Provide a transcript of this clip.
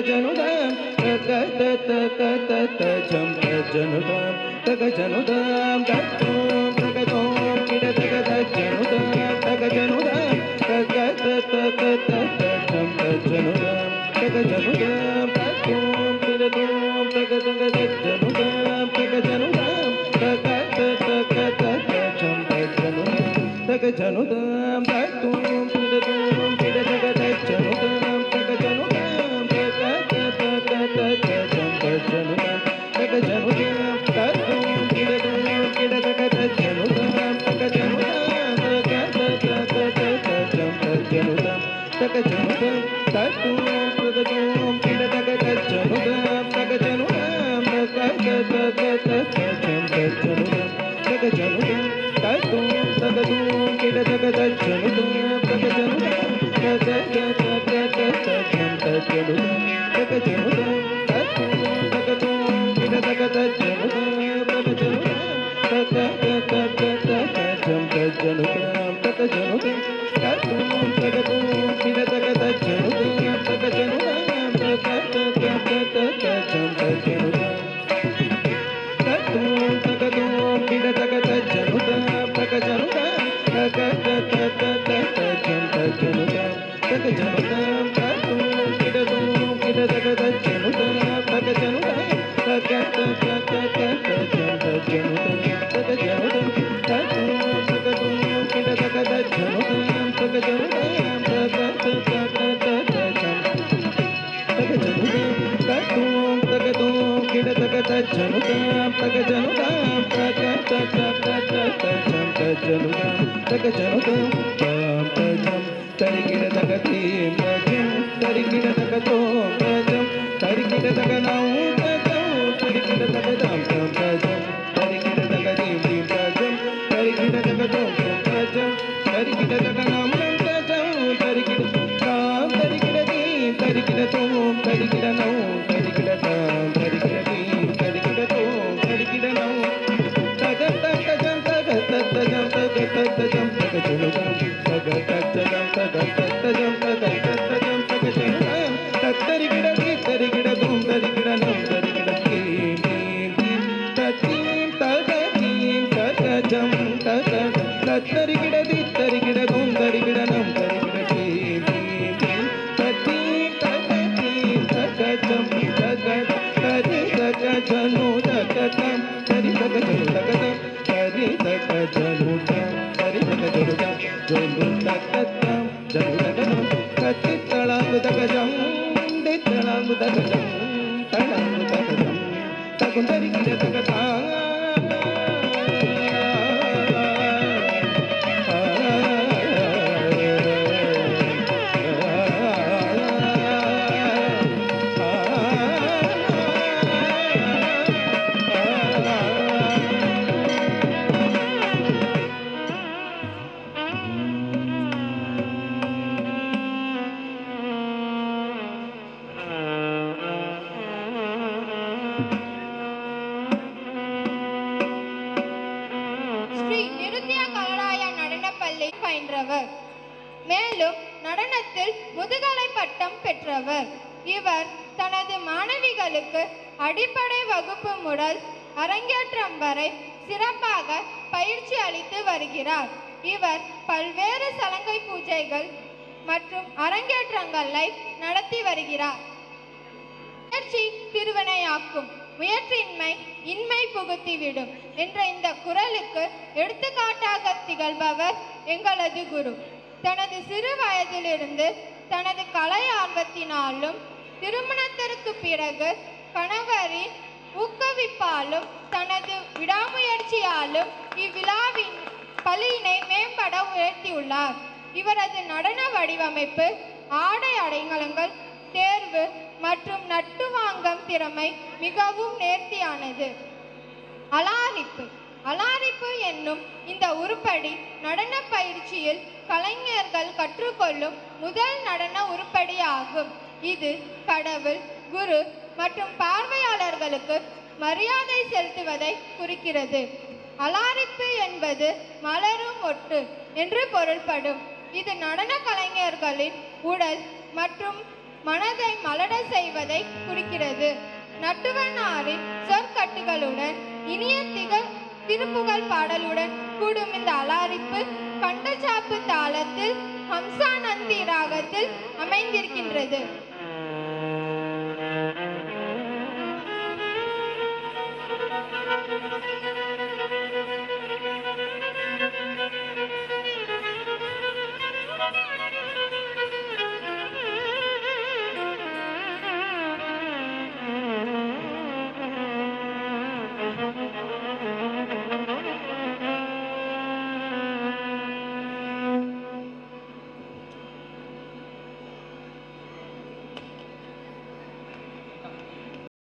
Janudam, Jam Janudam, Janudam, Gatum, Tagatum, Kida Janudam, Janudam, Jam Janudam, Janudam, Gatum, Kidatum, Janudam, Janudam, Janudam, Gatum, Kidatum, Kida Janudam, மேலும் நடனத்தில் முதுகலை பட்டம் பெற்றவர். இவர் தனது மாணவிகளுக்கு அடிப்படை வகுப்பு முதல் அரங்கேற்றம் வரை சிறப்பாக பயிற்சி அளித்து வருகிறார். இவர் பல்வேறு சலங்கை பூஜைகள் மற்றும் அரங்கேற்றங்களை நடத்தி வருகிறார். முயற்சி திருவினையாக்கும், முயற்சியின்மை இன்மை புகுத்திவிடும் என்ற இந்த குறளுக்கு எடுத்துக்காட்டாக திகழ்பவர் எங்களது குரு. தனது சிறு வயதிலிருந்து தனது கலை ஆர்வத்தினாலும் திருமணத்திற்கு பிறகு கணவரின் ஊக்குவிப்பாலும் தனது விடாமுயற்சியாலும் இவ்விழாவின் பலியினை மேம்பட உயர்த்தியுள்ளார். இவரது நடன வடிவமைப்பு, ஆடை அடையாளங்கள் தேர்வு மற்றும் நட்டுவாங்கம் திறமை மிகவும் நேர்த்தியானது. அலாரிப்பு அலாரிப்பு என்னும் இந்த உருப்படி நடன பயிற்சியில் கலைஞர்கள் கற்றுக்கொள்ளும் முதல் நடன உருப்படி ஆகும். இது கடவுள், குரு மற்றும் பார்வையாளர்களுக்கு மரியாதை செலுத்துவதை குறிக்கிறது. அலாரிப்பு என்பது மலரும் ஒட்டு என்று பொருள்படும். இது நடன கலைஞர்களின் உடல் மற்றும் மனதை மலர செய்வதை இருக்கிறது. நட்டுவனாரின் சொற்கட்டுகளுடன் இனிய திருப்புகழ் பாடலுடன் கூடும் இந்த அலாரிப்பு கண்டச்சாப்பு தாளத்தில் ஹம்சானந்தி ராகத்தில் அமைந்திருக்கின்றது.